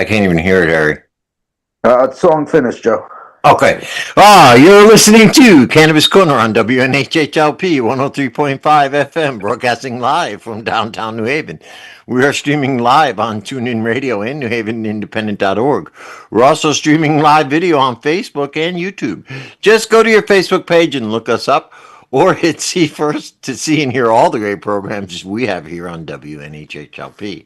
I can't even hear it, Harry. Song finished, Joe. Okay. You're listening to Cannabis Corner on WNHHLP 103.5 FM, broadcasting live from downtown New Haven. We are streaming live on TuneIn Radio and NewHavenIndependent.org. We're also streaming live video on Facebook and YouTube. Just go to your Facebook page and look us up, or hit see first to see and hear all the great programs we have here on WNHHLP.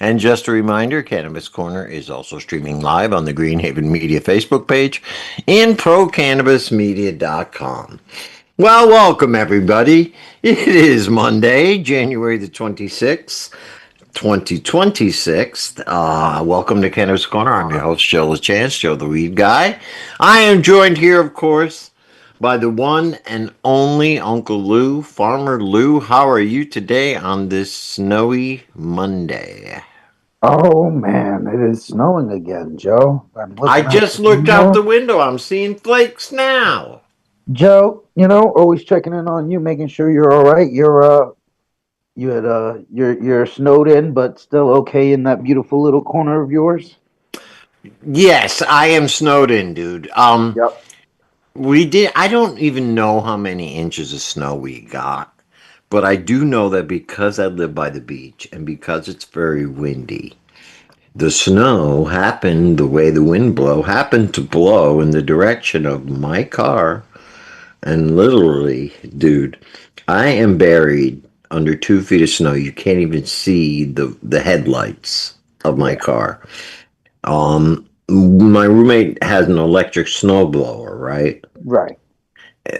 And just a reminder, Cannabis Corner is also streaming live on the Greenhaven Media Facebook page and ProCannabisMedia.com. Well, welcome everybody. It is Monday, January the 26th, 2026. Welcome to Cannabis Corner. I'm your host, Joe LaChance, Joe the Weed Guy. I am joined here, of course, by the one and only Uncle Lou, Farmer Lou. How are you today on this snowy Monday? Oh man, it is snowing again, Joe. I just looked out the window. I'm seeing flakes now. Joe, always checking in on you, making sure you're all right. You're snowed in, but still okay in that beautiful little corner of yours. Yes, I am snowed in, dude. Yep. I don't even know how many inches of snow we got, but I do know that because I live by the beach and because it's very windy, the snow happened the way the wind happened to blow in the direction of my car. And literally, dude, I am buried under 2 feet of snow. You can't even see the headlights of my car. My roommate has an electric snowblower, right? Right.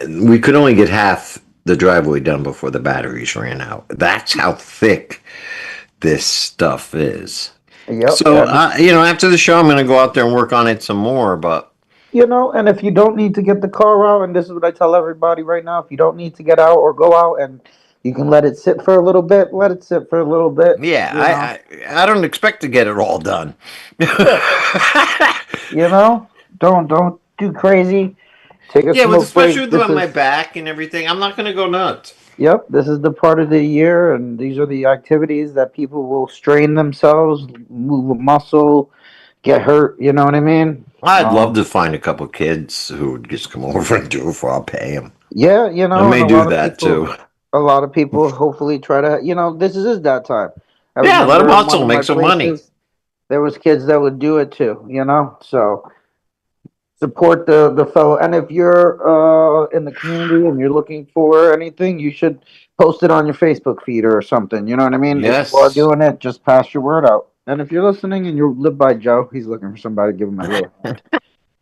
We could only get half the driveway done before the batteries ran out. That's how thick this stuff is. Yep. So, after the show, I'm going to go out there and work on it some more, but... and if you don't need to get the car out, and this is what I tell everybody right now, if you don't need to get out or go out and you can let it sit for a little bit, let it sit for a little bit. Yeah, I don't expect to get it all done. Don't do crazy. Take a but especially with my back and everything, I'm not going to go nuts. Yep, this is the part of the year, and these are the activities that people will strain themselves, move a muscle, get hurt. You know what I mean? I'd love to find a couple kids who would just come over and do it for I'll pay them. Yeah, I may do that too. A lot of people hopefully try to, this is that time. Let them hustle, make some money. There was kids that would do it too, so support the fellow. And if you're in the community and you're looking for anything, you should post it on your Facebook feed or something. You know what I mean? Yes. If you are doing it, just pass your word out. And if you're listening and you live by Joe, he's looking for somebody to give him a little hand.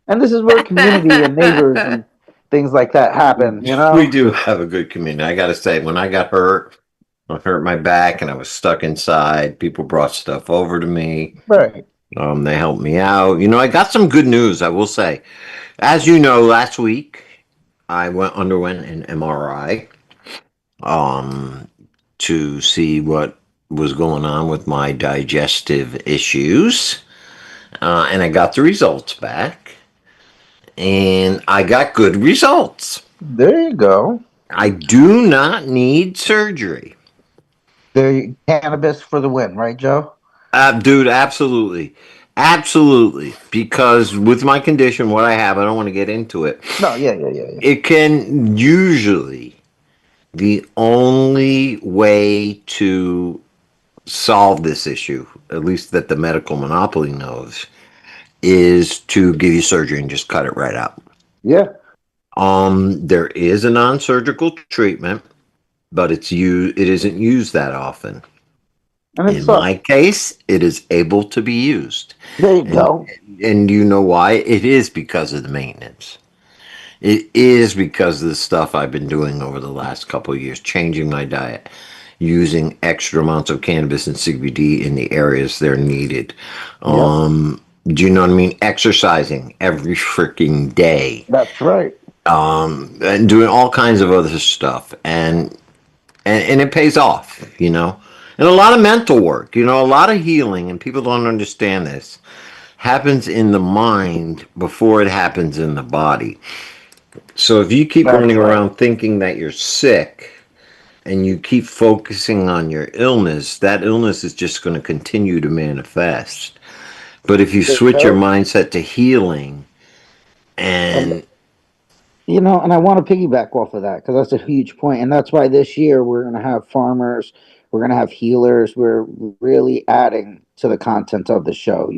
And this is where community and neighbors and things like that happen, We do have a good community. I got to say, when I got hurt, I hurt my back and I was stuck inside. People brought stuff over to me. Right. They helped me out. I got some good news, I will say. As you know, last week, I underwent an MRI to see what was going on with my digestive issues. And I got the results back. And I got good results. There you go. I do not need surgery. Cannabis for the win, right, Joe? Dude, absolutely. Absolutely. Because with my condition, what I have, I don't want to get into it. No, yeah. It can usually, the only way to solve this issue, at least that the medical monopoly knows, is to give you surgery and just cut it right out. Yeah. There is a non-surgical treatment, but it isn't used that often. In my case, it is able to be used. There you go. And you know why? It is because of the maintenance. It is because of the stuff I've been doing over the last couple of years, changing my diet, using extra amounts of cannabis and CBD in the areas they're needed. Yep. Do you know what I mean? Exercising every freaking day. That's right. And doing all kinds of other stuff. And it pays off, And a lot of mental work, a lot of healing, and people don't understand this, happens in the mind before it happens in the body. So if you keep running around thinking that you're sick and you keep focusing on your illness, that illness is just going to continue to manifest. But if you You switch your know? mindset to healing And and and I want to piggyback off of that because that's a huge point, and that's why this year we're going to have farmers, we're going to have healers. We're really adding to the content of the show,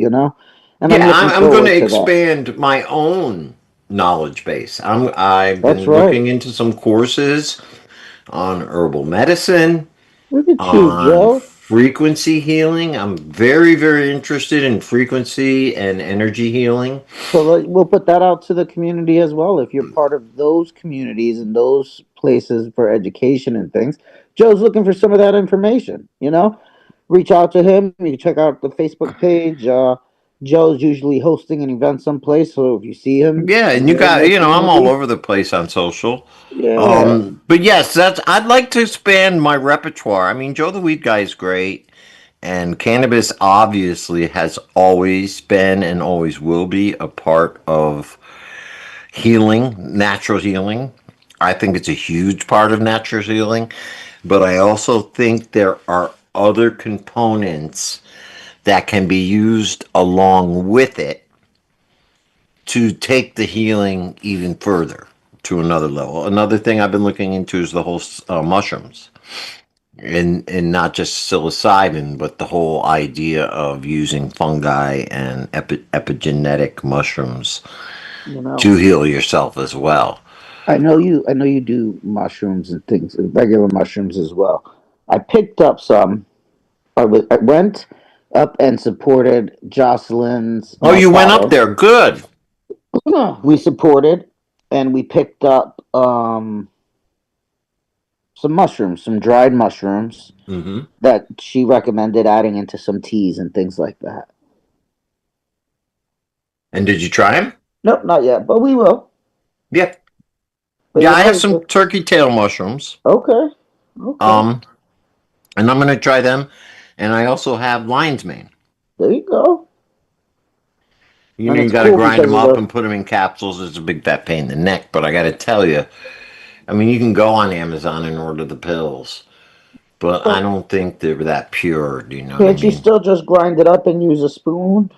and I'm yeah, looking I'm going to forward to that. expand my own knowledge base. I've That's been right. looking into some courses on herbal medicine, Look at you, on Joe. frequency healing. I'm very, very interested in frequency and energy healing. So we'll put that out to the community as well. If you're part of those communities and those places for education and things, Joe's looking for some of that information. Reach out to him. You can check out the Facebook page. Joe's usually hosting an event someplace, so if you see him Yeah, and and you you're in got, the I'm all community, over the place on social. yeah, But yes, I'd like to expand my repertoire. I mean, Joe the Weed Guy is great, and cannabis obviously has always been and always will be a part of healing, natural healing. I think it's a huge part of natural healing, but I also think there are other components that can be used along with it to take the healing even further to another level. Another thing I've been looking into is the whole mushrooms, and not just psilocybin, but the whole idea of using fungi and epigenetic mushrooms you know. to heal yourself as well. I know you do mushrooms and things, regular mushrooms as well. I picked up some. I went up and supported Jocelyn's Oh, you went up Mercado. there. Good. We supported and we picked up some mushrooms, some dried mushrooms Hmm. that she recommended adding into some teas and things like that. And did you try them? Nope, not yet, but we will. Yeah. But Yeah, I have it's some turkey tail mushrooms. okay, okay. Um, and I'm gonna try them. And I also have lion's mane. There you go. And You it's got to cool grind because them of up the and put them in capsules. It's a big fat pain in the neck, but I got to tell you, I mean, you can go on Amazon and order the pills, but I well, don't think they're that pure. Do you know what I can't you mean? still just grind it up and use a spoon?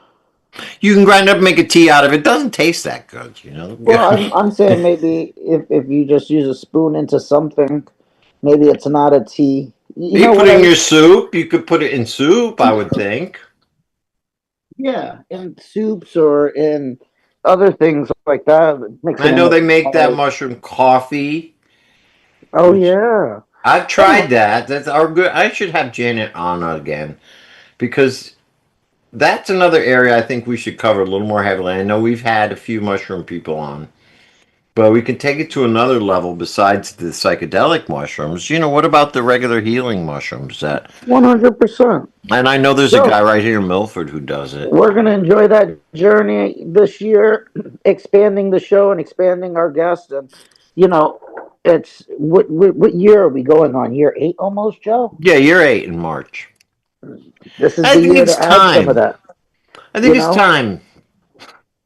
You can grind up and make a tea out of it. It doesn't taste that good, you know? Well, I'm saying maybe if you just use a spoon into something, maybe it's not a tea. You You know put what it in I your soup. You could put it in soup, I would think. Yeah, in soups or in other things like that, I mixing in know with they make that water. mushroom coffee, Oh which yeah. I've Oh, tried that. That's our good. I should have Janet on again because that's another area I think we should cover a little more heavily. I know we've had a few mushroom people on, but we can take it to another level besides the psychedelic mushrooms. What about the regular healing mushrooms that 100%. and I know there's a guy So right here in Milford who does it. we're gonna enjoy that journey this year, expanding the show and expanding our guests. And you know, it's what year are we going on? Year 8 almost, Joe. Yeah, you're 8 in March. This is I the think year it's to add some of time. that. I think You it's know, time.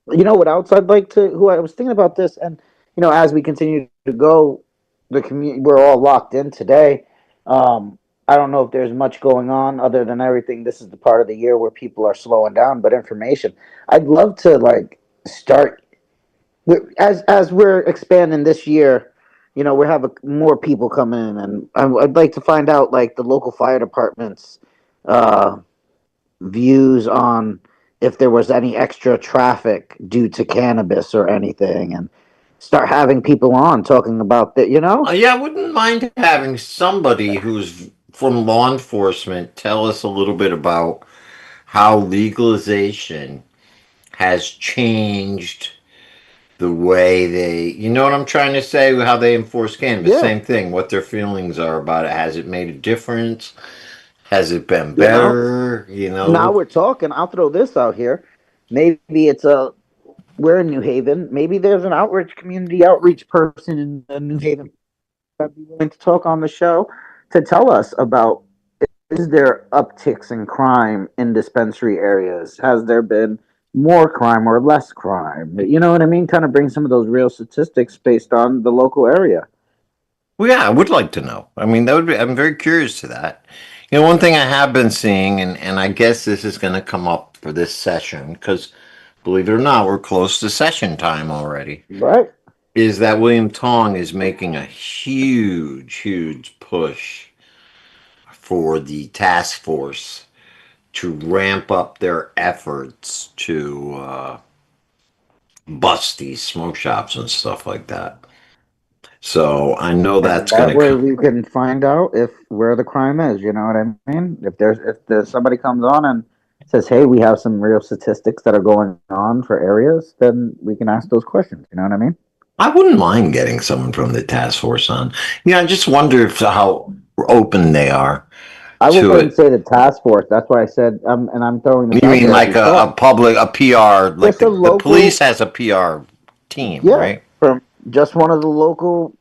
what else I'd like to. Who I was thinking about this, and as we continue to go, the community we're all locked in today. I don't know if there's much going on other than everything. This is the part of the year where people are slowing down, but information. I'd love to like start as we're expanding this year. We have more people coming in, and I'd like to find out like the local fire departments. Views on if there was any extra traffic due to cannabis or anything, and start having people on talking about that. Yeah, I wouldn't mind having somebody who's from law enforcement tell us a little bit about how legalization has changed the way you know what I'm trying to say, how they enforce cannabis. Yeah, Same thing, what their feelings are about it. Has it made a difference? Has it been you know. better? Now we're talking. I'll throw this out here. Maybe it's a we're in New Haven. Maybe there's an outreach community outreach person in New Haven that'd be willing to talk on the show to tell us about is there upticks in crime in dispensary areas? Has there been more crime or less crime? You know what I mean? Kind of bring some of those real statistics based on the local area. Well, yeah, I would like to know. I mean, that would be. I'm very curious to that. You know, one thing I have been seeing, and I guess this is going to come up for this session, because believe it or not, we're close to session time already, Right. is that William Tong is making a huge, huge push for the task force to ramp up their efforts to bust these smoke shops and stuff like that. So I know And that's that going to way come. we can find out if where the crime is. You know what I mean? If there's somebody comes on and says, "Hey, we have some real statistics that are going on for areas," then we can ask those questions. You know what I mean? I wouldn't mind getting someone from the task force on. Yeah, I just wonder if how open they are I to wouldn't it. say the task force. That's why I said, and I'm throwing this You out mean there as like we talk. a public, a PR, like Just a the police local, has a PR team, yeah, right? from just one of the local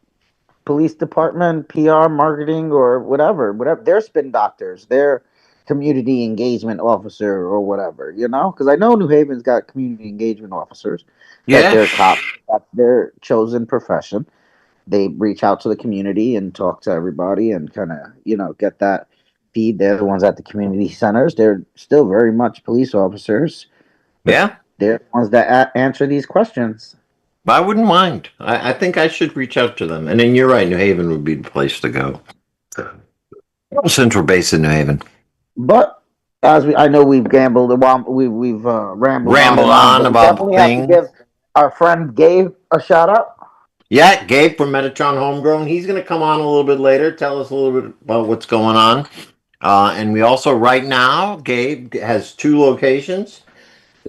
police department, PR, marketing, or whatever. They're spin doctors. They're community engagement officer or whatever. You know, because I know New Haven's got community engagement officers that Yeah. they're cops. That's their chosen profession. They reach out to the community and talk to everybody and kind of get that feed. They're the ones at the community centers. They're still very much police officers, but Yeah. they're the ones that answer these questions. I wouldn't mind. I think I should reach out to them. And then you're right, New Haven would be the place to go. Central base in New Haven. But I know we've gambled a while, we've rambled on Ramble and on, on but we about definitely have to give things. our friend Gabe a shout out. Yeah, Gabe from Metatron Homegrown. He's going to come on a little bit later, tell us a little bit about what's going on. And we also, right now, Gabe has two locations,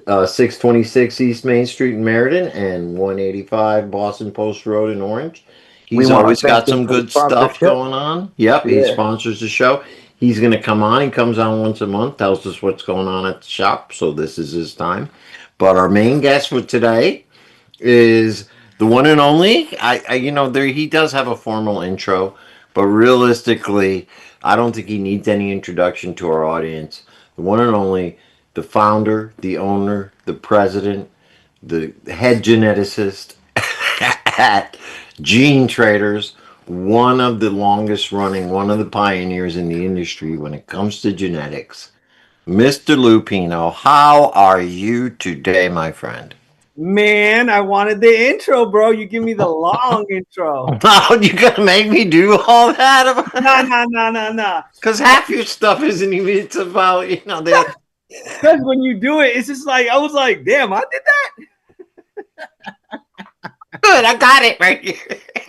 626 East Main Street in Meriden and 185 Boston Post Road in Orange. We He's want to always thank got him some for the good stuff sponsorship. going on. Yep, he Yeah, sponsors the show. He's going to come on. He comes on once a month, tells us what's going on at the shop. So this is his time. But our main guest for today is the one and only. There he does have a formal intro, but realistically, I don't think he needs any introduction to our audience. The one and only, the founder, the owner, the president, the head geneticist at Gene Traders, one of the longest running, one of the pioneers in the industry when it comes to genetics. Mr. Lupino, how are you today, my friend? Man, I wanted the intro, bro. You give me the long intro. Oh, you gotta make me do all that? Nah, nah, nah, nah, nah. Because half your stuff isn't even, it's about, the. Because when you do it, it's just like, I was like, damn, I did that? Good, I got it right here.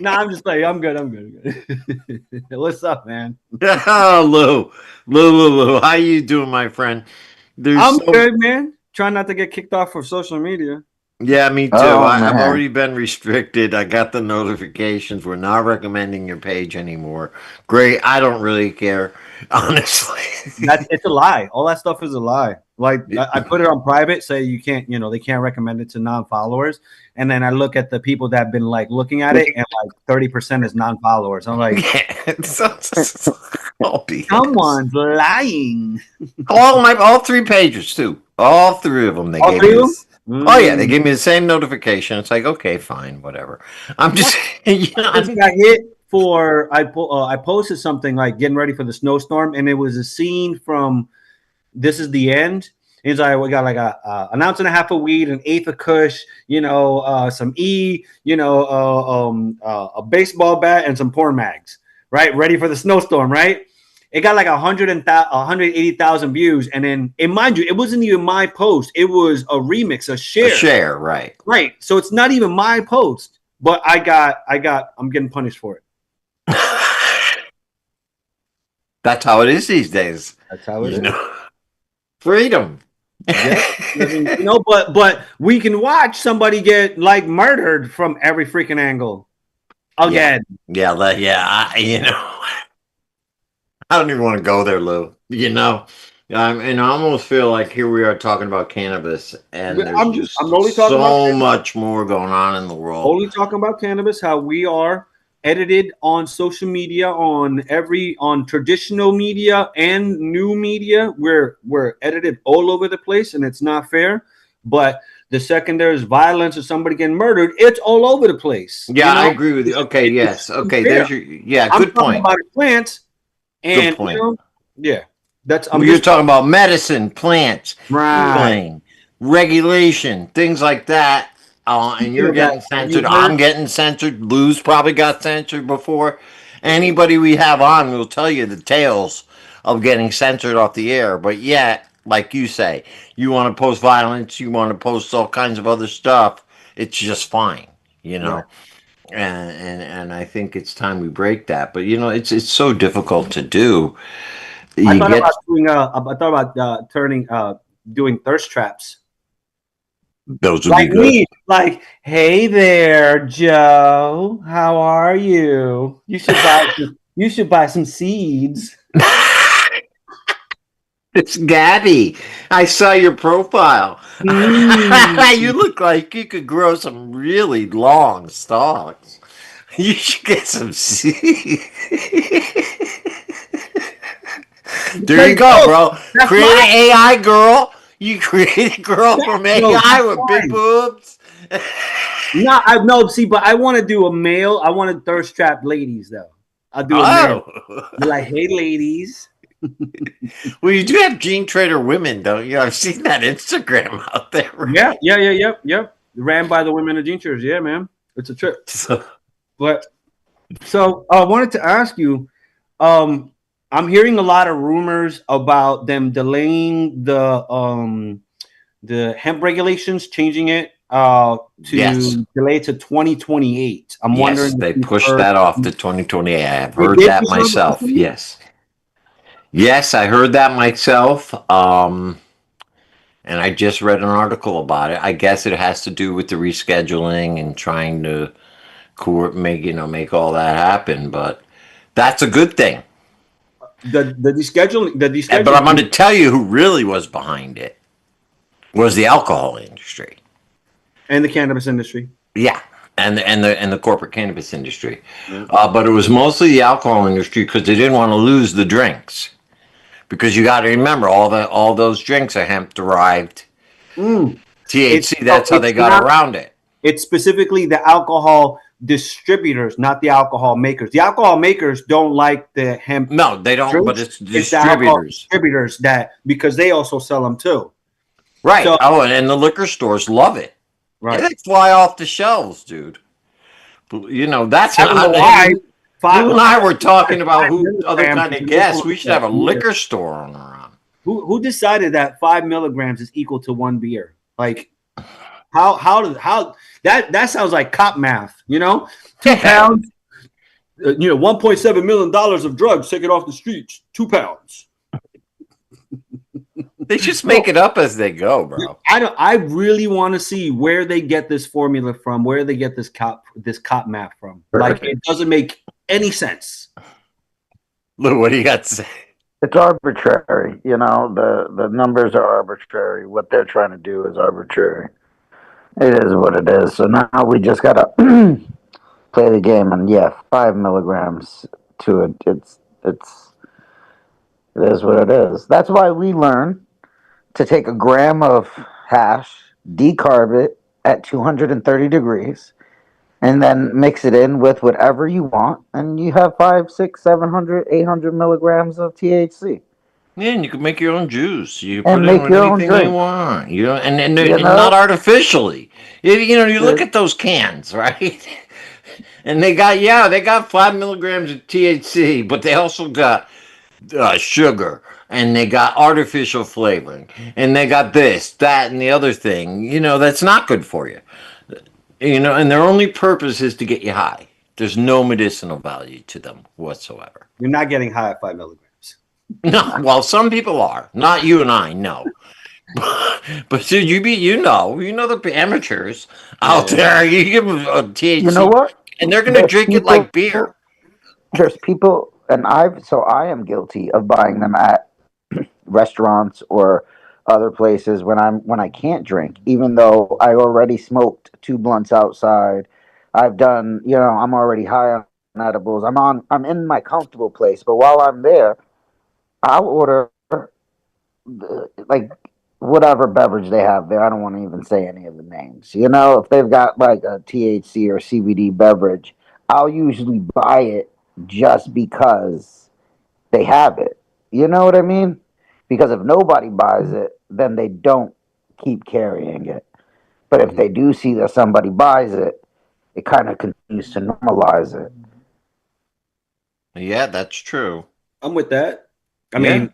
Nah, I'm just like, I'm good. I'm good. What's up, man? Oh, Lou, how you doing, my friend? There's I'm so good, man. Trying not to get kicked off of social media. Yeah, me too. oh I've man, already been restricted. I got the notifications. We're not recommending your page anymore. Great. I don't really care, honestly. It's a lie. All that stuff is a lie. Like I put it on private, say you can't, they can't recommend it to non-followers. And then I look at the people that have been like looking at it, and like 30% is non-followers. I'm like, Yeah, all BS. someone's lying. All three pages too. All three of them. They All gave three me of them? this. Oh yeah, they gave me the same notification. It's like, okay, fine, whatever. I'm just, I just got hit for I posted something like getting ready for the snowstorm, and it was a scene from This Is the End. It's like we got like an ounce and a half of weed, an eighth of Kush, some a baseball bat, and some porn mags. Right, ready for the snowstorm. Right. It got like 180,000 views, and then, and mind you, it wasn't even my post. It was a remix, a a share. share, right? Right. So it's not even my post, but I'm getting punished for it. That's how it is these days. That's how it You is. know, freedom. Yeah. I mean, but we can watch somebody get like murdered from every freaking angle. Again. I don't even want to go there, Lou. And I almost feel like here we are talking about cannabis, and there's I'm just only talking about so cannabis. much more going on in the world. Only talking about cannabis, how we are edited on social media, on traditional media and new media. We're edited all over the place, and it's not fair. But the second there's violence or somebody getting murdered, it's all over the place. Yeah, I agree with you. Okay, yes. Okay, there's your I'm good talking point. about plants, and Good point. Yeah, that's Well, you're talking about medicine, plants, right. healing, regulation, things like that. And Speaking you're of that, getting have you censored. heard? I'm getting censored. Lou's probably got censored before. Anybody we have on will tell you the tales of getting censored off the air. But yet, like you say, you want to post violence, you want to post all kinds of other stuff. It's just fine, you Right. know. And I think it's time we break that. But it's so difficult to do. I You thought get about doing. I thought about turning. Doing thirst traps. those would be Like good. me, like, hey there, Joe. How are you? You should buy. You should buy some seeds. It's Gabby. I saw your profile. Mm. You look like you could grow some really long stalks. You should get some seeds. There you Hey, go, Joe, bro. that's Create mine. an AI girl. You create a girl from No, AI that's with big mine. boobs. No, I no. See, but I want to do a male. I want to thirst trap ladies though. I'll do a male. Oh. Be like, hey, ladies. Well, you do have gene trader women, don't you? I've seen that Instagram out there, Yeah, right? yeah, yeah, yep, yep. Ran by the women of Gene. Yeah, man, it's a trip. So, But so I wanted to ask you. Um, I'm hearing a lot of rumors about them delaying the hemp regulations, changing it yes. to delay to 2028. I'm Yes, wondering if they you've pushed heard. that off to 2020. I have They heard did that push it over to myself. 2028? Yes. Yes, I heard that myself. And I just read an article about it. I guess it has to do with the rescheduling and trying to make all that happen, but that's a good thing. The descheduling, the But I'm going descheduling, to tell you who really was behind it was the alcohol industry. and the cannabis industry. Yeah, and the corporate cannabis industry. Yeah. But it was mostly the alcohol industry because they didn't want to lose the drinks. Because you got to remember, all those drinks are hemp derived Mm. THC. That's how they got Not. around it. It's specifically the alcohol distributors, not the alcohol makers. The alcohol makers don't like the hemp No, they don't. But drinks. it's It's the alcohol distributors, distributors that because they also sell them too. right? So Oh, and the liquor stores love it. And right. they fly off the shelves, dude. That's I don't know not. why. Lou and I were talking about Five who other milligrams kind is of an guests. equal We should to have a a beer. liquor store on around. Who decided that 5 milligrams is equal to one beer? Like how that sounds like cop math, 2 pounds, 1.7 million of drugs taken off the streets, 2 pounds. They just No, make it up as they go, bro. I really want to see where they get this formula from, where they get this cop math from. Like it doesn't make any sense. Lou, what do you got to say? It's arbitrary. The numbers are arbitrary. What they're trying to do is arbitrary. It is what it is. So now we just gotta play the game, and yeah, 5 milligrams to it. It is what it is. That's why we learn to take a gram of hash, decarb it at 230 degrees, and then mix it in with whatever you want, and you have 5, 6, 700, 800 milligrams of THC, Yeah, and you can make your own juice. You can put and in make with your own anything you drink. want. And You not know, artificially. You look at those cans, right? And they got 5 milligrams of THC, but they also got sugar, and they got artificial flavoring, and they got this, that, and the other thing. That's not good for you. And their only purpose is to get you high. There's no medicinal value to them whatsoever. You're not getting high at 5 milligrams. No, well, some people are. Not you and I, no. But dude, the amateurs out Yeah. there. You give them a you know THC, what? and they're gonna There's drink it people. like beer. There's people, and I am guilty of buying them at restaurants or other places when I can't drink, even though I already smoked 2 blunts outside. I've done, I'm already high on edibles. I'm in my comfortable place, but while I'm there, I'll order like whatever beverage they have there. I don't want to even say any of the names. If they've got like a THC or CBD beverage, I'll usually buy it just because they have it. You know what I mean? Because if nobody buys it, then they don't keep carrying it. But if they do see that somebody buys it, it kind of continues to normalize it. Yeah, that's true. I'm with that. I Yeah.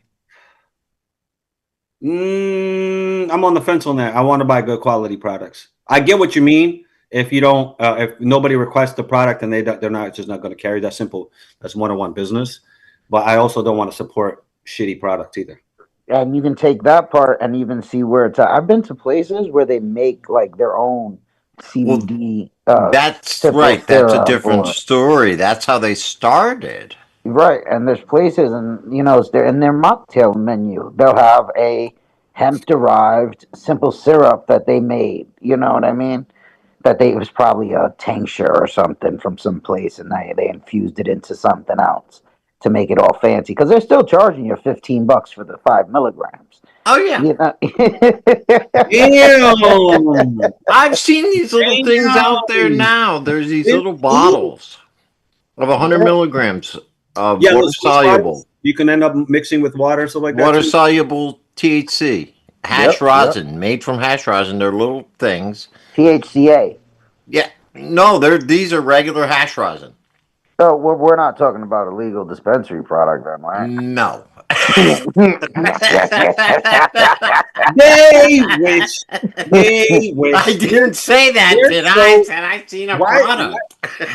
mean, I'm on the fence on that. I want to buy good quality products. I get what you mean. If you don't, if nobody requests the product and they're not just not going to carry that simple. That's one-on-one business. But I also don't want to support shitty products either. And you can take that part and even see where it's at. I've been to places where they make like their own Well, CBD that's simple right. That's a syrup different or story. That's how they started. right. And there's places, and it's there in their mocktail menu. They'll have a hemp derived simple syrup that they made. You know what I mean? That it was probably a tincture or something from some place, and they infused it into something else to make it all fancy. Because they're still charging you $15 for the 5 milligrams. Oh yeah. You know? Damn. I've seen these little things out there Damn. now. There's these It's little cool. bottles of 100 Yeah. milligrams of Yeah, water those squeeze bottles soluble, you can end up mixing with water, stuff like that too. THC, hash Yep. Yep. rosin, made from hash rosin. They're little things. THCA. Yeah, no, these are regular hash rosin. Oh, we're not talking about a legal dispensary product, then, right? No. They wish. They I wish. didn't say that, They're did I? I so said I've seen a why product.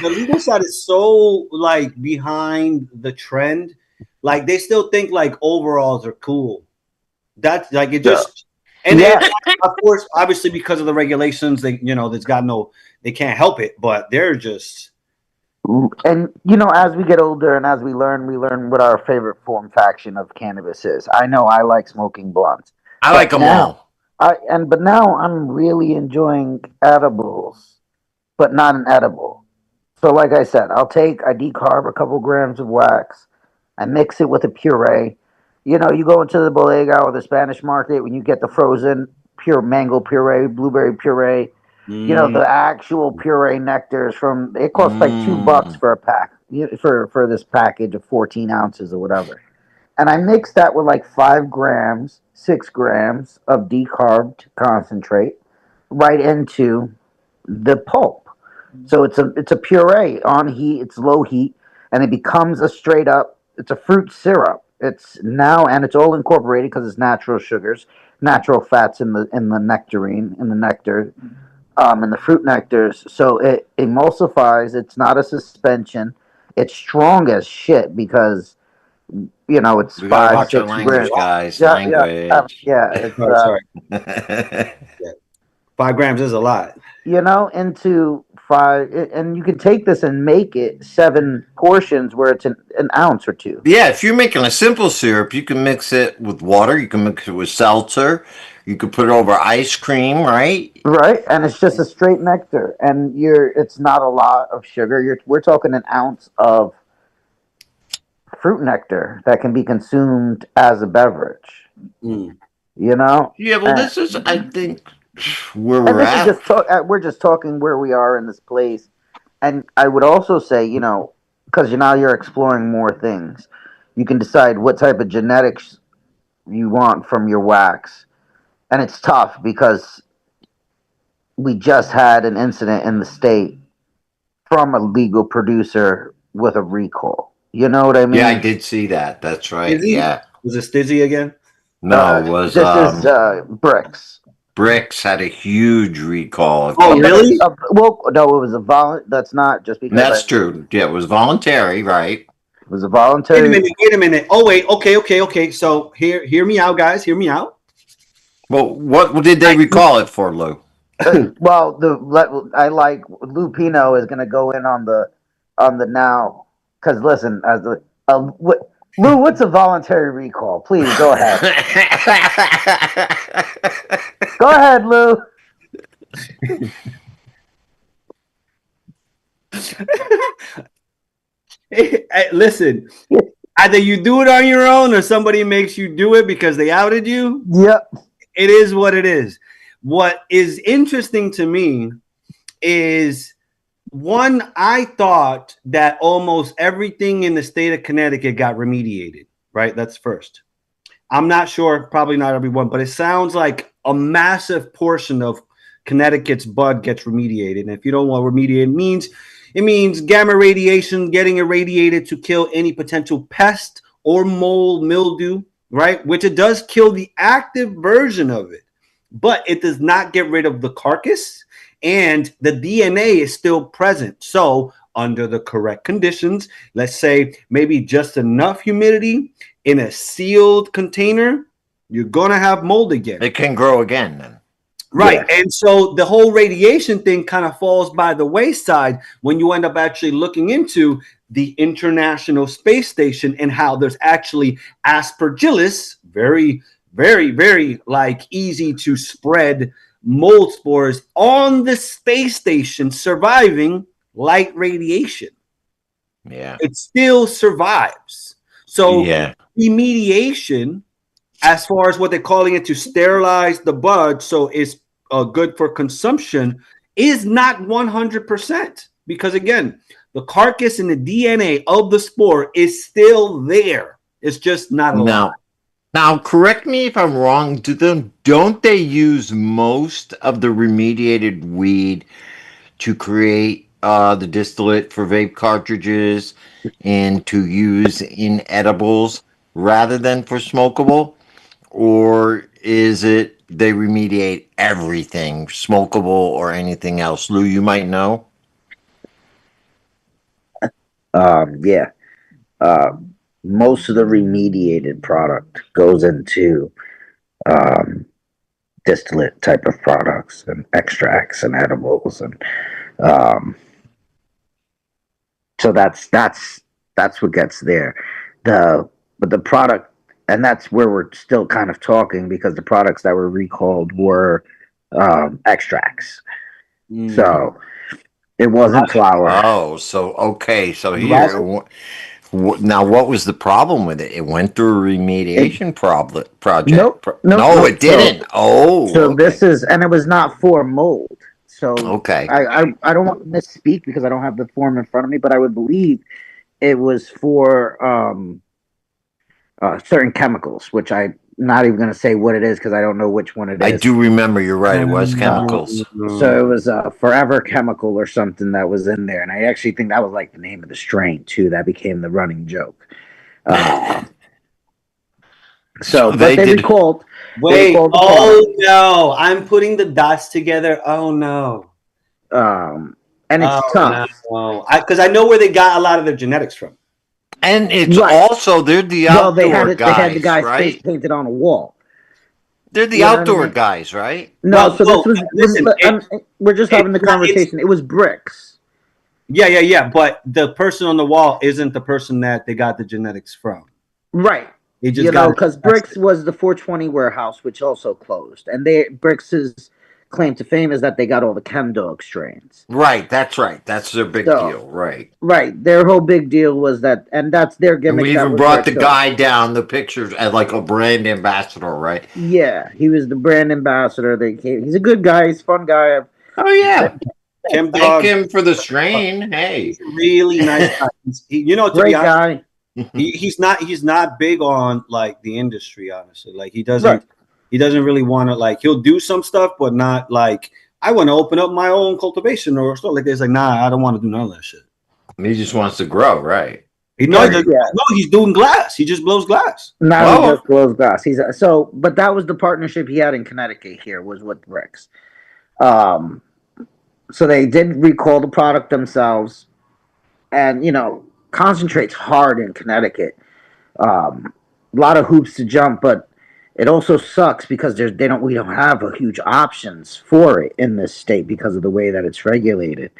the legal side is so like behind the trend. Like they still think like overalls are cool. That's like it Yeah. just and Yeah. of course, obviously because of the regulations, there's got no they can't help it, but they're just And as we get older and as we learn what our favorite form faction of cannabis is. I know I like smoking blunts, I like but them now all. but now I'm really enjoying edibles, but not an edible. So, like I said, I decarb a couple grams of wax, I mix it with a puree. You go into the bodega or the Spanish market when you get the frozen pure mango puree, blueberry puree. mm, The actual puree nectars from it costs like $2 Mm. for a pack for this package of 14 ounces or whatever. And I mix that with like 5 grams, 6 grams of decarbed concentrate right into the pulp. So it's a puree on heat. It's low heat, and it becomes a straight up. It's a fruit syrup. It's all incorporated because it's natural sugars, natural fats in the nectarine in the nectar, in the fruit nectars. So it emulsifies. It's not a suspension. It's strong as shit because it's We gotta five watch our six language, grams. guys. Yeah, yeah, Language. yeah. It's sorry. Yeah. 5 grams is a lot. into five, and you can take this and make it 7 portions where it's an ounce or two. Yeah, if you're making a simple syrup, you can mix it with water. You can mix it with seltzer. You could put it over ice cream, right? Right, and it's just a straight nectar, and it's not a lot of sugar. We're talking an ounce of fruit nectar that can be consumed as a beverage. Mm. You know, Yeah, well, and, this is, I think, where and we're this is at. we're just talking where we are in this place. And I would also say, because now you're exploring more things, you can decide what type of genetics you want from your wax. And it's tough because we just had an incident in the state from a legal producer with a recall. You know what I Yeah, I mean? did see that. That's right. Stizzy? Yeah. Was it Stizzy again? No, it was This is Bricks. Bricks had a huge recall. If Oh, you, really? Well, no, it was a That's not just because that's true. Yeah, it was voluntary, right? it was a Wait a voluntary. minute. Wait a minute. Oh, wait. Okay. So hear me out, guys. Hear me out. Well, what did they recall it for, Lou? Well, I like Lupino is going to go in on the now because listen, Lou, what's a voluntary recall? Please go ahead. Go ahead, Lou. Hey, listen, either you do it on your own or somebody makes you do it because they outed you. Yep. It is what it is. What is interesting to me is I thought that almost everything in the state of Connecticut got remediated, right? That's first. I'm not sure, probably not everyone, but it sounds like a massive portion of Connecticut's bud gets remediated. And if you don't know what remediate means, it means gamma radiation getting irradiated to kill any potential pest or mold, mildew, right? Which it does kill the active version of it, but it does not get rid of the carcass, and the DNA is still present. So under the correct conditions, let's say maybe just enough humidity in a sealed container, you're going to have mold again. It can grow again then. Right. Yeah. And so the whole radiation thing kind of falls by the wayside when you end up actually looking into the International Space Station and how there's actually aspergillus, very, very, very like easy to spread mold spores on the space station surviving light radiation. Yeah. It still survives. So remediation, as far as what they're calling it, to sterilize the bud so it's good for consumption, is not 100%, because again, the carcass and the DNA of the spore is still there. It's just not alive. Now, correct me if I'm wrong. Don't they use most of the remediated weed to create the distillate for vape cartridges and to use in edibles rather than for smokable? Or is it they remediate everything, smokable or anything else? Lou, you might know. Yeah. Most of the remediated product goes into distillate type of products and extracts and edibles, and so that's what gets there. But the product, and that's where we're still kind of talking, because the products that were recalled were extracts. So it wasn't flour. Oh, so okay. So here, now what was the problem with it? It went through a remediation project. No, it didn't. So this is, and it was not for mold. So okay, I don't want to misspeak because I don't have the form in front of me, but I would believe it was for certain chemicals, which I'm not even going to say what it is because I don't know which one it is. I do remember. You're right. It was chemicals. So it was a Forever Chemical or something that was in there, and I actually think that was like the name of the strain too. That became the running joke. So they recalled. Wait, oh no! I'm putting the dots together. Oh no! And it's tough because I know where they got a lot of their genetics from. And it's also they're the outdoor guys, they had the guy's right? face painted on a wall. They're the outdoor guys, right? No, so this was. Listen, we're just having the conversation. It was bricks. Yeah. But the person on the wall isn't the person that they got the genetics from. Right. Because Bricks was the 420 warehouse, which also closed, and Bricks's claim to fame is that they got all the Chem Dog strains. Right, that's right. That's their big deal, right? Right. Their whole big deal was that, and that's their gimmick. And we even brought the guy down, the pictures, as like a brand ambassador, right? Yeah, he was the brand ambassador. He's a good guy. He's a fun guy. Oh yeah. Thank him for the strain. Hey, he's a really nice guy. Great guy. He's not big on like the industry, honestly. Like he doesn't really want to, like, he'll do some stuff, but not like, I want to open up my own cultivation or stuff like this. Like, nah, I don't want to do none of that shit. He just wants to grow, right? No, he's doing glass. He just blows glass. He just blows glass. But that was the partnership he had in Connecticut here, was with Bricks. So they did recall the product themselves, and concentrates hard in Connecticut. A lot of hoops to jump, but it also sucks because we don't have a huge options for it in this state because of the way that it's regulated.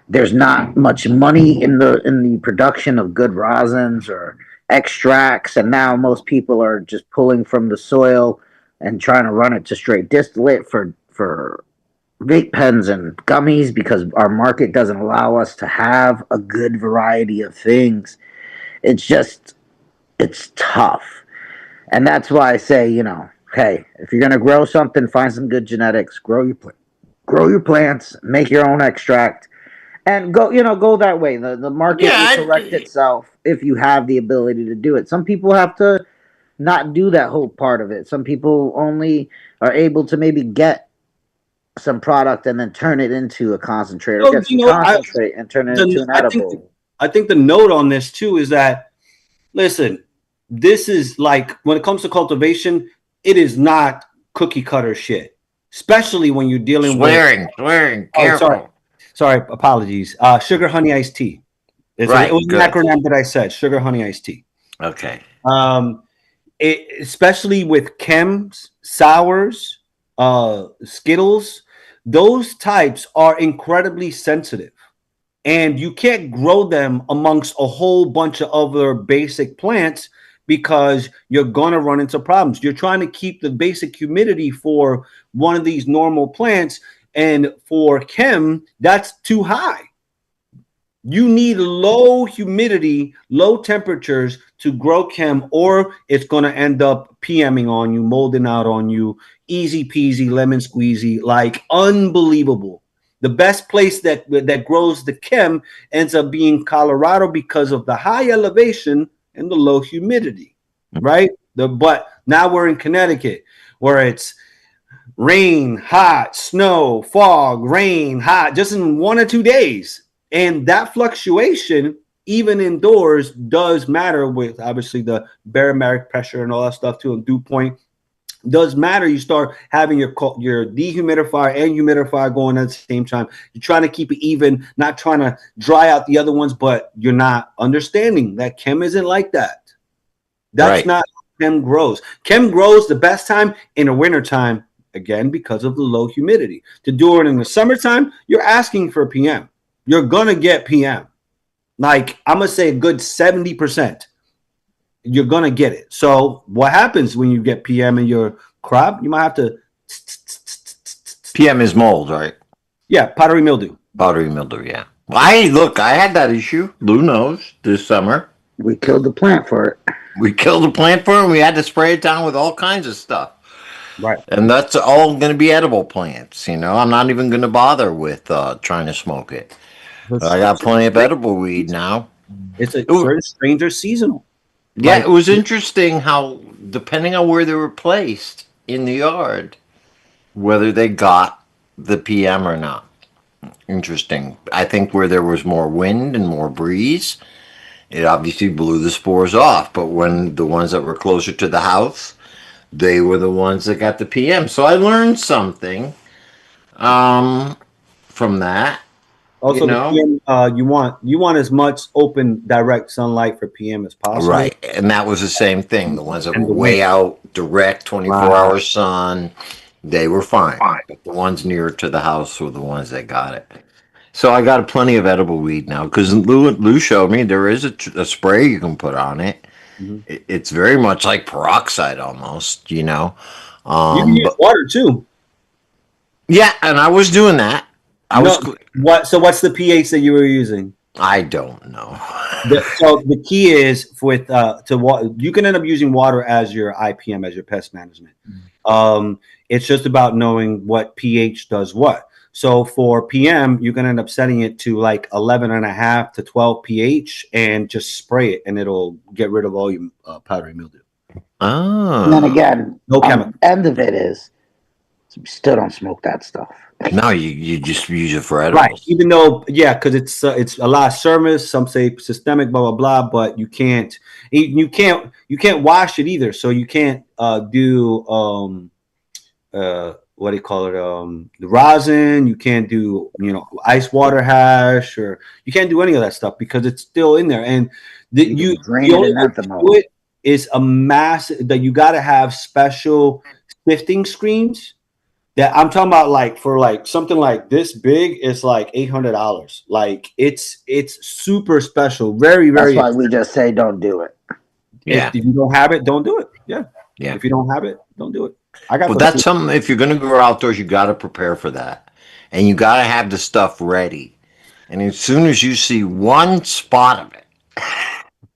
There's not much money in the production of good rosins or extracts, and now most people are just pulling from the soil and trying to run it to straight distillate for vape pens and gummies because our market doesn't allow us to have a good variety of things. It's tough. And that's why I say, hey, if you're going to grow something, find some good genetics, grow your plants, make your own extract, and go that way. The market will Yeah, correct itself if you have the ability to do it. Some people have to not do that whole part of it. Some people only are able to maybe get some product and then turn it into a concentrate, or So get you some know, concentrate and turn it into an edible. I think the note on this too is that, listen, this is like when it comes to cultivation, it is not cookie cutter shit, especially when you're dealing with. swearing, Oh, sorry, careful. apologies. Sugar honey iced tea. It Right, was an good. acronym that I said. Sugar honey iced tea. Okay. Um, especially with chems, sours, Skittles, those types are incredibly sensitive. And you can't grow them amongst a whole bunch of other basic plants because you're going to run into problems. You're trying to keep the basic humidity for one of these normal plants, and for chem, that's too high. You need low humidity, low temperatures to grow chem, or it's going to end up PMing on you, molding out on you. Easy peasy, lemon squeezy, like unbelievable. The best place that grows the chem ends up being Colorado because of the high elevation and the low humidity, right? But now we're in Connecticut where it's rain, hot, snow, fog, rain, hot, just in 1 or 2 days. And that fluctuation, even indoors, does matter with obviously the barometric pressure and all that stuff too. And dew point does matter. You start having your dehumidifier and humidifier going at the same time. You're trying to keep it even, not trying to dry out the other ones, but you're not understanding that chem isn't like that. That's Right. not how chem grows. Chem grows the best time in the wintertime, again, because of the low humidity. To do it in the summertime, you're asking for PM. You're going to get PM. Like, I'm going to say a good 70%. You're going to get it. So what happens when you get PM in your crop? You might have to... PM is mold, right? Yeah, powdery mildew. Powdery mildew, yeah. I had that issue. Lou knows this summer. We killed the plant for it. We killed the plant for it, and we had to spray it down with all kinds of stuff. Right. And that's all going to be edible plants. I'm not even going to bother with trying to smoke it. I got plenty of edible weed now. It's a certain strains are seasonal. Yeah, it was interesting how, depending on where they were placed in the yard, whether they got the PM or not. Interesting. I think where there was more wind and more breeze, it obviously blew the spores off. But when the ones that were closer to the house, they were the ones that got the PM. So I learned something from that. Also, the PM, you want as much open direct sunlight for PM as possible. Right, and that was the same thing. The ones that were way out, direct, 24-hour sun, they were fine. But the ones nearer to the house were the ones that got it. So I got plenty of edible weed now because Lou showed me there is a spray you can put on it. Mm-hmm. It's very much like peroxide almost, you can use water too. Yeah, and I was doing that. So what's the pH that you were using? I don't know. So the key is with you can end up using water as your IPM, as your pest management. Mm-hmm. It's just about knowing what pH does what. So for PM, you can end up setting it to like 11.5 to 12 pH and just spray it, and it'll get rid of all your powdery mildew. Oh. And then again, no chemical. The end of it is, still don't smoke that stuff. No, you just use it for edibles. Right. Even though, because it's a lot of service. Some say systemic, blah blah blah. But you can't wash it either. So you can't do what do you call it? The rosin. You can't do ice water hash, or you can't do any of that stuff because it's still in there. And the only way to do it is a mass that you got to have special sifting screens. That I'm talking about, like for like something like this big, it's like $800. Like it's super special, very very. That's why we just say don't do it. Yeah. If you don't have it, don't do it. Yeah. Yeah. If you don't have it, don't do it. But that's something. If you're going to go outdoors, you got to prepare for that, and you got to have the stuff ready. And as soon as you see one spot of it,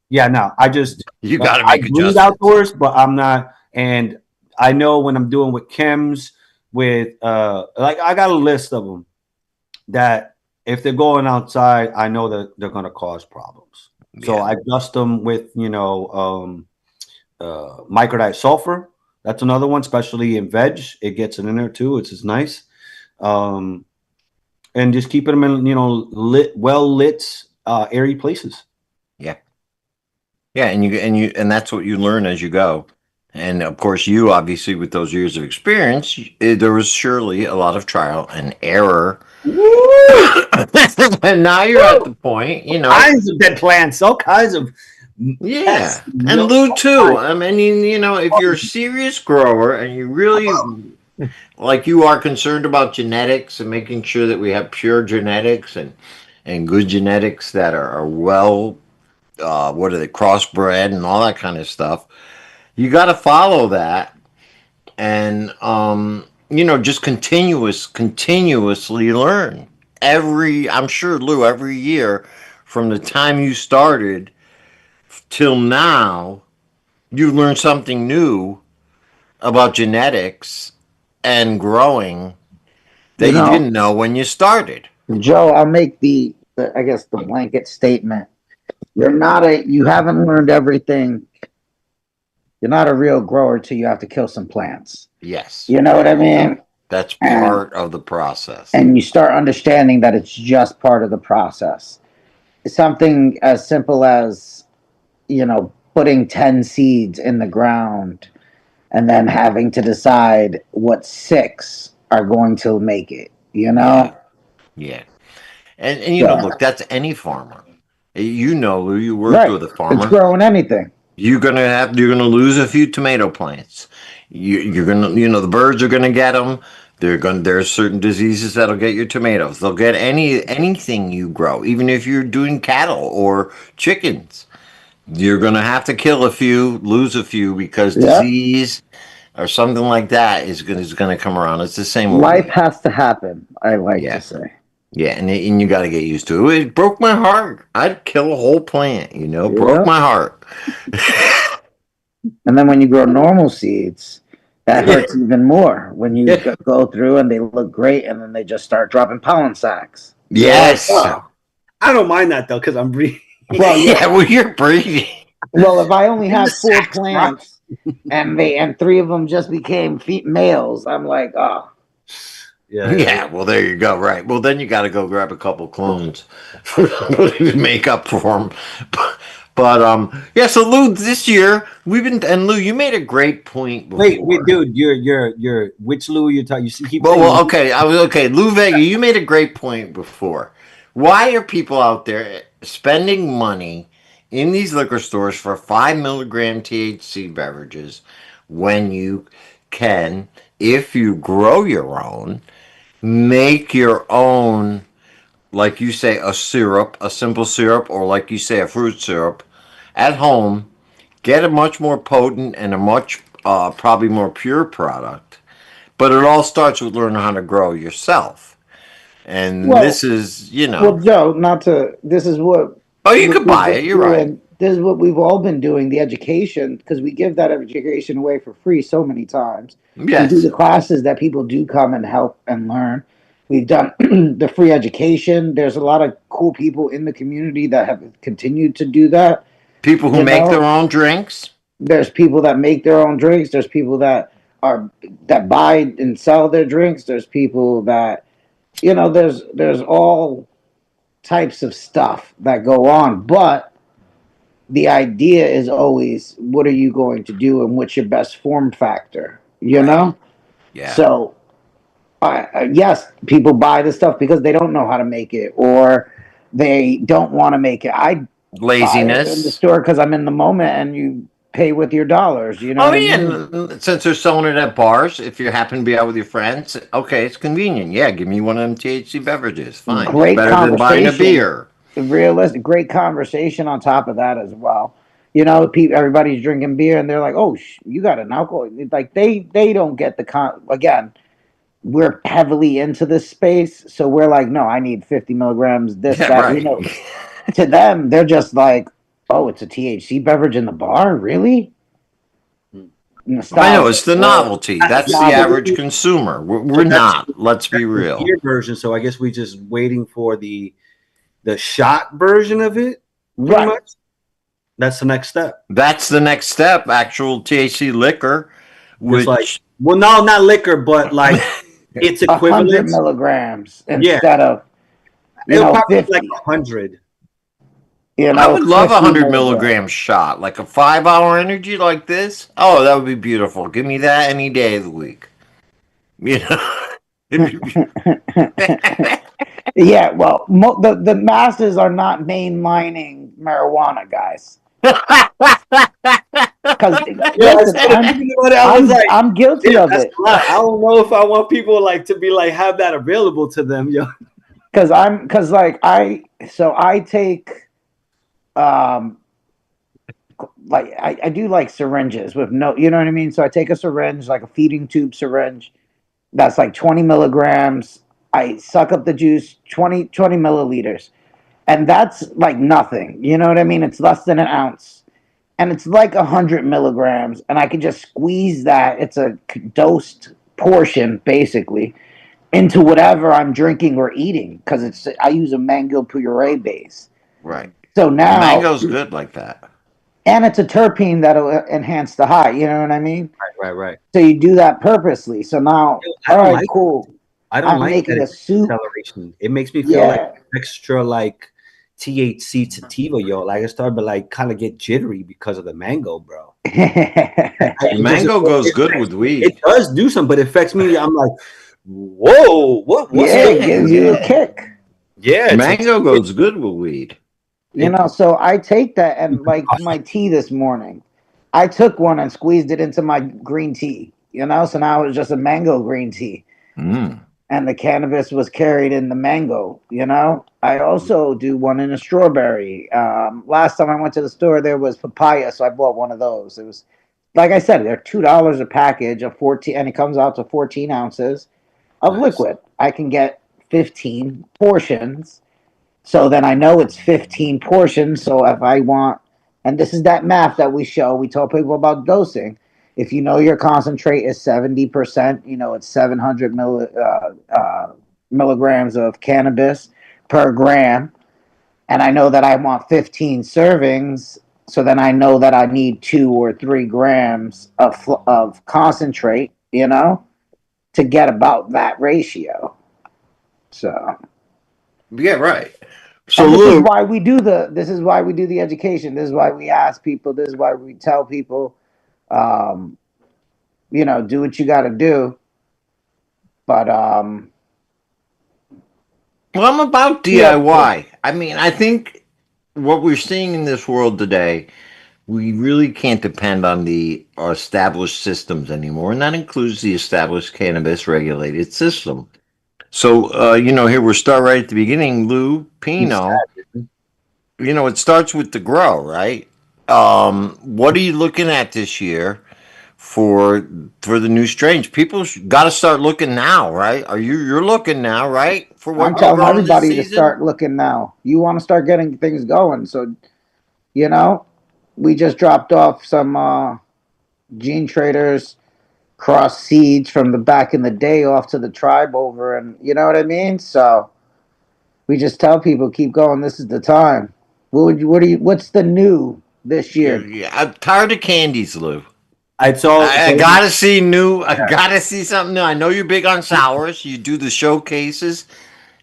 yeah, no, you got to make adjustments. Outdoors, but I'm not, and I know when I'm doing with chems. With like I got a list of them that if they're going outside, I know that they're going to cause problems. So Yeah. I dust them with, microdized sulfur. That's another one, especially in veg. It gets it in there too. It's just nice. Um, and just keeping them in, well lit, airy places. Yeah. Yeah, and that's what you learn as you go. And of course, you obviously with those years of experience, there was surely a lot of trial and error. Woo! And now you're at the point, Kinds of dead plants, all kinds of yeah. pests. And No, Lou too. I mean, if you're a serious grower and you really like you are concerned about genetics and making sure that we have pure genetics and good genetics that are well what are they crossbred and all that kind of stuff, you got to follow that and just continuously learn I'm sure, Lou, every year from the time you started till now you've learned something new about genetics and growing that You you know, didn't know when you started. Joe, I'll make I guess the blanket statement. You haven't learned everything. You're not a real grower till you have to kill some plants. Yes, You know what there I you go. mean? That's And part of the process. and you start understanding that it's just part of the process. Something as simple as, putting 10 seeds in the ground and then having to decide what 6 are going to make it, Yeah, yeah. And So, look, that's any farmer. Lou, you worked right. with a It's farmer. growing anything. You're gonna lose a few tomato plants. You're gonna, the birds are gonna get them. There's certain diseases that'll get your tomatoes. They'll get anything you grow, even if you're doing cattle or chickens. You're gonna have to kill a few, lose a few because Yep. disease or something like that is gonna come around. It's the same with Life weed. has to happen, I like to Yeah. say. Yeah, and you got to get used to it. It broke my heart. I'd kill a whole plant, broke Yeah. my heart. And then when you grow normal seeds, that Yeah. hurts even more when you Yeah. go through and they look great and then they just start dropping pollen sacks. You're like, Yes. oh, I don't mind that though because I'm breathing. well, yeah. Yeah, well, you're breathing. Well, if I only And the have 4 sacks, bro. plants and 3 of them just became males, I'm like, oh, Yeah, well, there you go. Right. Well, then you got to go grab a couple clones to make up for them. But yeah. So Lou, this year and Lou, you made a great point Wait, before. dude, you're which Lou you talking? You see, keep Well, saying well, Lou. okay. I was okay. Lou Vega, you made a great point before. Why are people out there spending money in these liquor stores for 5 milligram THC beverages when you can, if you grow your own, make your own, like you say, a syrup, a simple syrup, or like you say, a fruit syrup at home, get a much more potent and a much probably more pure product. But it all starts with learning how to grow yourself. And this well, is, well, Joe, not to. This is what oh, you we've could buy been it. You're right. doing. This is what we've all been doing. The education, because we give that education away for free so many times. We do Yes. the classes that people do come and help and learn. We've done the free education. There's a lot of cool people in the community that have continued to do that. People who You make their know, own drinks. there's people that make their own drinks. There's people are that buy and sell their drinks. There's people that there's all types of stuff that go on, but the idea is always what are you going to do and what's your best form factor, Right. Yeah. So yes, people buy the stuff because they don't know how to make it or they don't want to make it. I buy it in the Laziness. store because I'm in the moment and you pay with your dollars, you know Oh, what I yeah. mean? And since they're selling it at bars, if you happen to be out with your friends, okay, it's convenient. Yeah, give me one of them THC beverages. Fine. It's Great better than buying a conversation, beer. realistic, great conversation on top of that as well. Everybody's drinking beer and they're like, "Oh, you got an alcohol." Like they don't get again. We're heavily into this space, so we're like, "No, I need 50 milligrams. This, Yeah, that." right. To them, they're just like, "Oh, it's a THC beverage in the bar, really?" I know nostalgia. it's the Or novelty. That's the novelty. average consumer. We're So not. Let's be that's the real. beer version. So I guess we just waiting for the shot version of it, pretty Right. much. That's the next step. That's the next step. Actual THC liquor, Just like, which well, no, not liquor, but like its 100 equivalent. milligrams Yeah, instead of it'll probably be like 50. 100. I would love a 50 hundred milligrams. milligram shot, like a 5 hour energy like this. Oh, that would be beautiful. Give me that any day of the week. You know, it'd be Yeah, well, the masses are not mainlining marijuana, guys. Because Yeah, I listen, said it. Thinking about it, I was like, I'm guilty damn, of that's it. a lot. I don't know if I want people like to be like have that available to them, yo. Because like I take um like I do like syringes with no, you know what I mean. So I take a syringe, like a feeding tube syringe, that's like 20 milligrams. I suck up the juice, 20 milliliters, and that's like nothing. You know what I mean? It's less than an ounce, and it's like 100 milligrams, and I can just squeeze that. It's a dosed portion basically into whatever I'm drinking or eating because I use a mango puree base. right. So now, Mango's good like that. and it's a terpene that'll enhance the high. You know what I mean? Right. So you do that purposely. So now, I all don't right, like cool. I don't I'm like that making a it's soup. acceleration. It makes me feel like Yeah. extra like THC sativa, yo. Like I started to like kind of get jittery because of the mango, bro. Mango goes It good with it weed. does do something, but it affects me. I'm like, whoa, what's Yeah, it going gives on? you a kick. Yeah, Mango goes good with weed. So I take that and like my tea this morning. I took one and squeezed it into my green tea, so now it's just a mango green tea. Mm. And the cannabis was carried in the mango. I also do one in a strawberry. Last time I went to the store, there was papaya, so I bought one of those. It was, like I said, they're $2 a package of 14, and it comes out to 14 ounces of Nice. liquid. I can get 15 portions, so then I know it's 15 portions. So if I want, and this is that math that we tell people about dosing. If you know your concentrate is 70%, it's 700 milligrams of cannabis per gram. And I know that I want 15 servings. So then I know that I need 2 or 3 grams of concentrate, to get about that ratio. So. Yeah, right. So And this is Lou, why we do the education. This is why we ask people. This is why we tell people, um, do what you got to do. But well, I'm about yeah, DIY. I mean, I think what we're seeing in this world today, we really can't depend on the established systems anymore, and that includes the established cannabis regulated system. So, here we'll start right at the beginning. Lou Pino, it starts with the grow, right? What are you looking at this year for the new strains? People got to start looking now, right? You're looking now, right, for I'm what you're telling growing this everybody to season? start looking now. You want to start getting things going. So you know, we just dropped off some gene traders cross seeds from the back in the day off to the tribe over, and you know what I mean. So we just tell people keep going. This is the time. What's the new this year? Yeah, I'm tired of candies, Lou. I so I so gotta see new. I gotta see something new. I know you're big on sours. You do the showcases,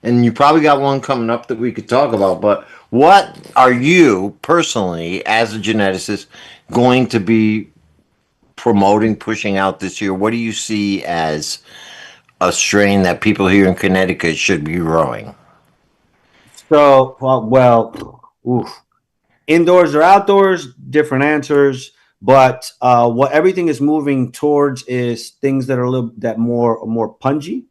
and you probably got one coming up that we could talk about. But what are you personally, as a geneticist, going to be promoting, pushing out this year? What do you see as a strain that people here in Connecticut should be growing? oof. Indoors or outdoors, different answers. But what everything is moving towards is things that are a little that more pungy,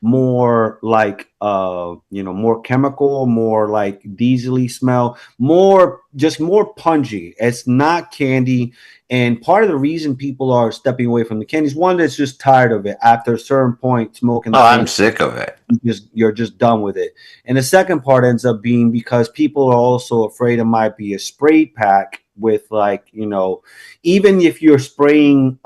more like more chemical, more like diesely smell, more pungy. It's not candy. And part of the reason people are stepping away from the candy is one that's just tired of it. After a certain point, smoking the Oh, I'm candy, sick of it. you're just done with it. And the second part ends up being because people are also afraid it might be a spray pack with, like, even if you're spraying,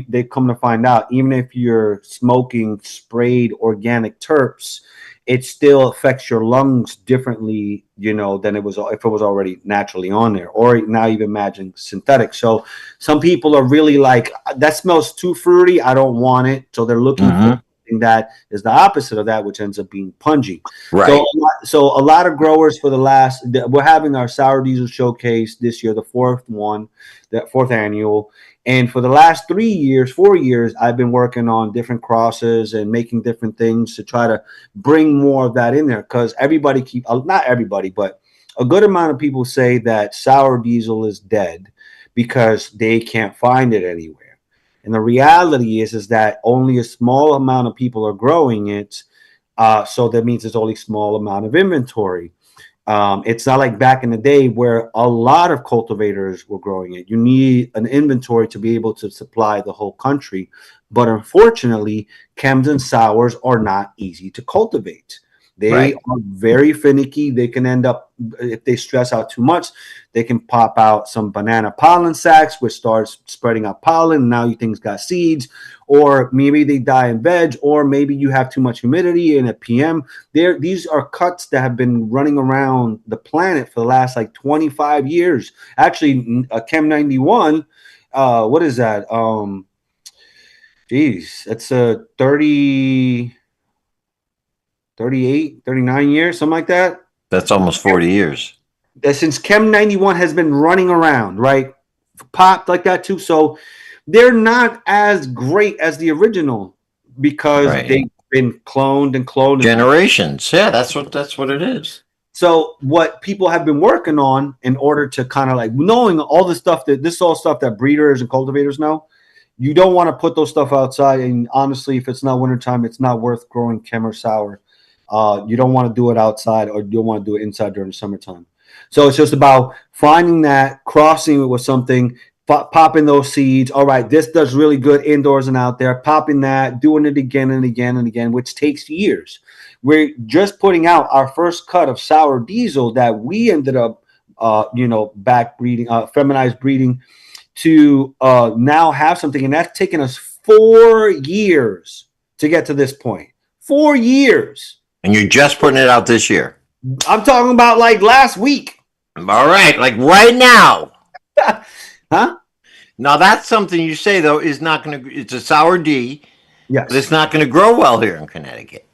they come to find out, even if you're smoking sprayed organic terps, it still affects your lungs differently, than it was if it was already naturally on there, or now even imagine synthetic. So some people are really like, that smells too fruity, I don't want it. So they're looking for something that is the opposite of that, which ends up being pungy. Right. So a lot of growers we're having our sour diesel showcase this year, the fourth annual. And for the last 4 years, I've been working on different crosses and making different things to try to bring more of that in there, because not everybody, but a good amount of people say that sour diesel is dead because they can't find it anywhere. And the reality is that only a small amount of people are growing it. So that means there's only a small amount of inventory. It's not like back in the day where a lot of cultivators were growing it. You need an inventory to be able to supply the whole country. But unfortunately, chems and sours are not easy to cultivate. They are very finicky. They can end up, if they stress out too much, they can pop out some banana pollen sacs, which starts spreading out pollen. Now you things got seeds, or maybe they die in veg, or maybe you have too much humidity in a PM. These are cuts that have been running around the planet for the last like 25 years. Actually, Chem 91, what is that? That's a 38, 39 years, something like that. That's almost 40 years. Since Chem 91 has been running around, right? Popped like that too. So they're not as great as the original because they've been cloned and cloned. Generations. Yeah, that's what it is. So what people have been working on in order to kind of like knowing all the stuff this is all stuff that breeders and cultivators know. You don't want to put those stuff outside. And honestly, if it's not wintertime, it's not worth growing chem or sour. You don't want to do it outside, or you don't want to do it inside during the summertime. So it's just about finding that, crossing it with something, popping those seeds. All right, this does really good indoors and out there. Popping that, doing it again and again and again, which takes years. We're just putting out our first cut of sour diesel that we ended up, back breeding, feminized breeding, to now have something, and that's taken us 4 years to get to this point. 4 years. And you're just putting it out this year. I'm talking about like last week. All right, like right now. Huh? Now that's something you say though is not going to. It's a sour D. Yes. But it's not going to grow well here in Connecticut.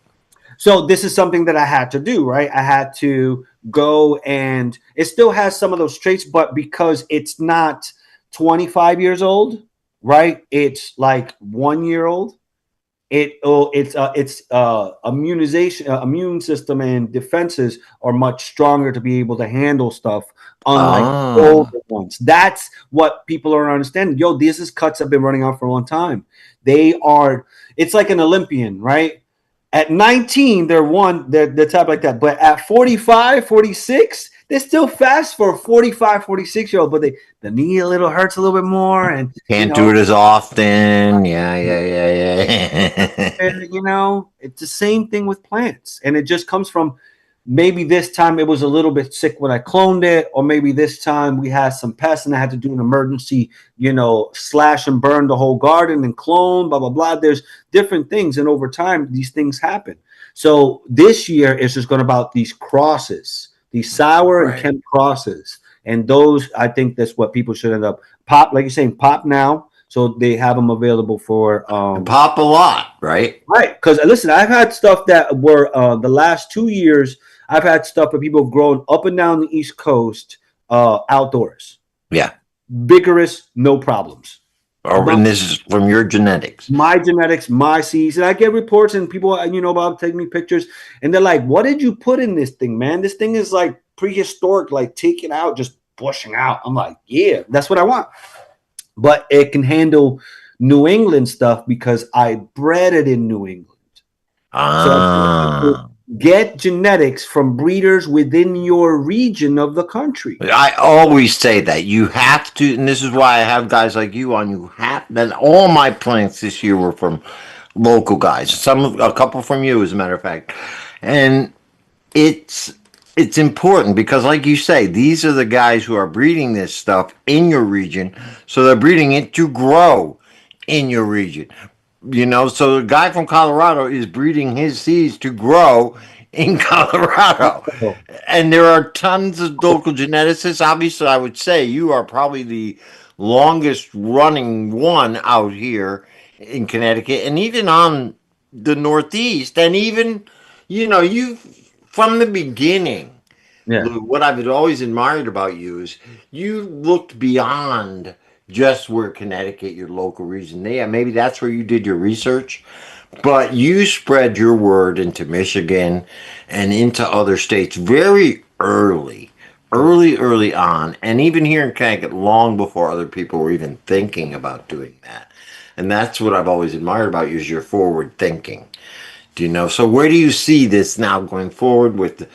So this is something that I had to do, right? I had to go, and it still has some of those traits, but because it's not 25 years old, right? It's like 1 year old. Its immunization, immune system and defenses are much stronger to be able to handle stuff, unlike older ones. That's what people are understanding. Yo, these cuts have been running out for a long time. It's like an Olympian, right? At 19, they're type like that. But at 45, 46, they're still fast for a 45, 46-year-old, but the knee a little hurts a little bit more. And can't do it as often. Yeah. And, it's the same thing with plants. And it just comes from maybe this time it was a little bit sick when I cloned it, or maybe this time we had some pests and I had to do an emergency, slash and burn the whole garden and clone, blah, blah, blah. There's different things. And over time, these things happen. So this year is just going about these crosses, these sour and chem crosses. And those, I think that's what people should end up like you're saying, pop now. So they have them available for pop a lot, right? Right. Because listen, I've had stuff that were the last 2 years. I've had stuff that people have grown up and down the East Coast outdoors. Yeah. Vigorous, no problems. And this is from your genetics. My genetics, my seeds. And I get reports and people, Bob, take me pictures. And they're like, what did you put in this thing, man? This thing is like prehistoric, like taken out, just pushing out. I'm like, yeah, that's what I want. But it can handle New England stuff because I bred it in New England. So get genetics from breeders within your region of the country. I always say that you have to, and this is why I have guys like you on. You have that. All my plants this year were from local guys. A couple from you, as a matter of fact, and it's it's important because, like you say, these are the guys who are breeding this stuff in your region, so they're breeding it to grow in your region. So the guy from Colorado is breeding his seeds to grow in Colorado. And there are tons of local geneticists. Obviously, I would say you are probably the longest running one out here in Connecticut and even on the Northeast. And even, you from the beginning, Yeah. Lou, what I've always admired about you is you looked beyond just where Connecticut, your local region. Yeah, maybe that's where you did your research, but you spread your word into Michigan and into other states very early on, and even here in Connecticut, long before other people were even thinking about doing that. And that's what I've always admired about you is your forward thinking. So where do you see this now going forward with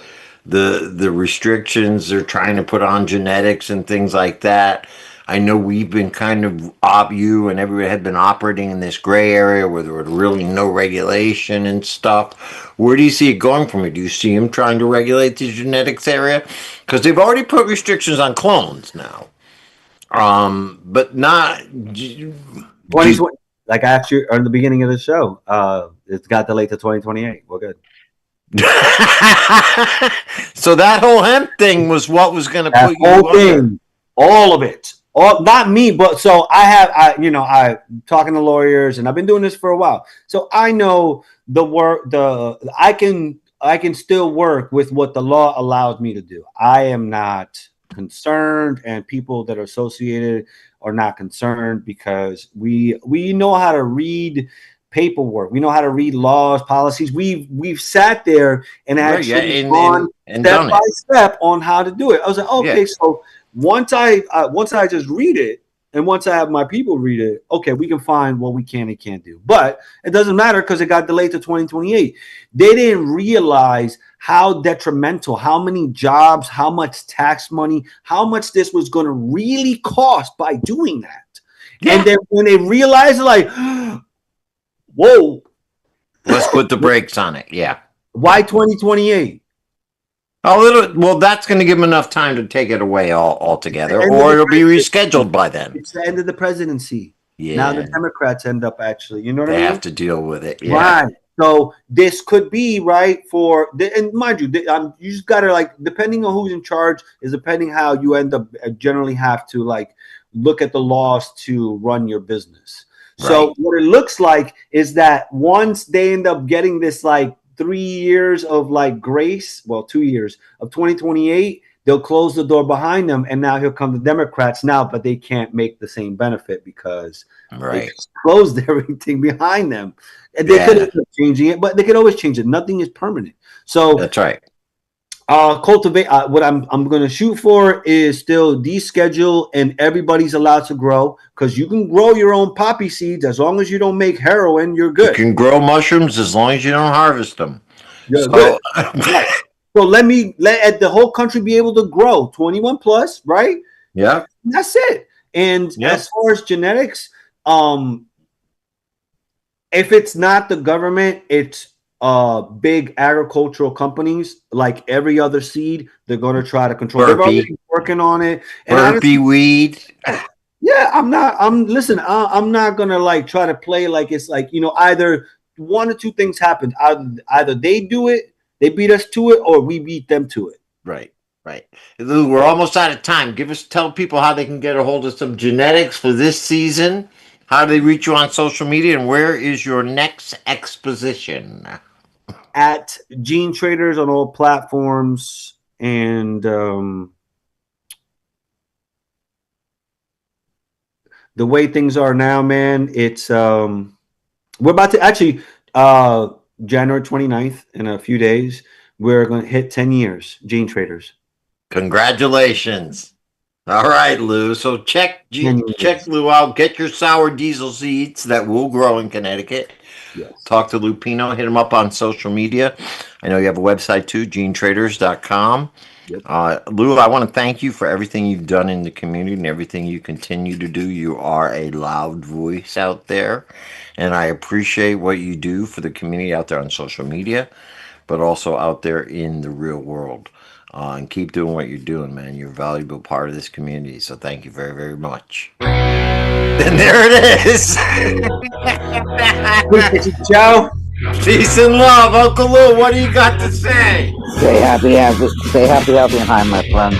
the restrictions they're trying to put on genetics and things like that? I know we've been kind of you and everybody had been operating in this gray area where there was really no regulation and stuff. Where do you see it going from here? Do you see them trying to regulate the genetics area? Because they've already put restrictions on clones now, but not. 2020, like I asked you at the beginning of the show, it's got delayed to 2028. We're good. So that whole hemp thing was what was going to That put you whole under. thing, all of it. Not me, but so I talking to lawyers, and I've been doing this for a while. So I know the work. I can still work with what the law allows me to do. I am not concerned, and people that are associated are not concerned because we know how to read paperwork. We know how to read laws, policies. We've sat there and actually gone step by step on how to do it. I was like, okay, so once I just read it, and once I have my people read it, okay, we can find what we can and can't do. But it doesn't matter because it got delayed to 2028. They didn't realize how detrimental, how many jobs, how much tax money, how much this was going to really cost by doing that. Yeah. And then when they realized, like, whoa, let's put the brakes on it. Yeah. Why 2028? Well, that's going to give them enough time to take it away altogether, or it'll be rescheduled by then. It's the end of the presidency. Yeah. Now the Democrats end up actually, you know what I mean? They have to deal with it. Yeah. Right. So this could be right and mind you, you just got to, like, depending on who's in charge is depending how you end up generally have to, like, look at the laws to run your business. Right. So what it looks like is that once they end up getting this, like, 3 years of, like, grace, 2 years of 2028, they'll close the door behind them, and now here come the Democrats now, but they can't make the same benefit because they just closed everything behind them. And they could end up changing it, but they could always change it. Nothing is permanent. So that's right. Cultivate. What I'm going to shoot for is still deschedule, and everybody's allowed to grow, because you can grow your own poppy seeds as long as you don't make heroin. You're good. You can grow mushrooms as long as you don't harvest them. You're good. Right. So let the whole country be able to grow 21 plus, right? Yeah. That's it. And as far as genetics, if it's not the government, it's big agricultural companies. Like every other seed, they're going to try to control. They're already working on it. And honestly, weed. Yeah, I'm not gonna, like, try to play like it's like, either one or two things happen. Either they do it, they beat us to it, or we beat them to it. Right. Lou, we're almost out of time. Tell people how they can get a hold of some genetics for this season. How do they reach you on social media, and where is your next exposition? At Gene Traders on all platforms, and the way things are now, man, it's we're about to actually January 29th, in a few days, we're going to hit 10 years, Gene Traders. Congratulations. All right, Lou. So check Lou out. Get your sour diesel seeds that will grow in Connecticut. Yes. Talk to Lupino. Hit him up on social media. I know you have a website too, genetraders.com. Yep. Lou, I want to thank you for everything you've done in the community and everything you continue to do. You are a loud voice out there, and I appreciate what you do for the community out there on social media, but also out there in the real world. And keep doing what you're doing, man. You're a valuable part of this community, so thank you very, very much. And there it is. Appreciate you, Joe. Peace and love, Uncle Lou. What do you got to say? Stay happy, healthy, and high, my friend.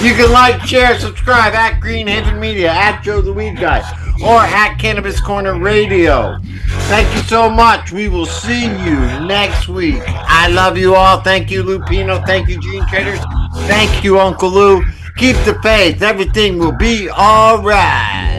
You can like, share, subscribe at Green Haven Media, at Joe the Weed Guy, or at Cannabis Corner Radio. Thank you so much. We will see you next week. I love you all. Thank you, Lupino. Thank you, Gene Traders. Thank you, Uncle Lou. Keep the faith. Everything will be all right.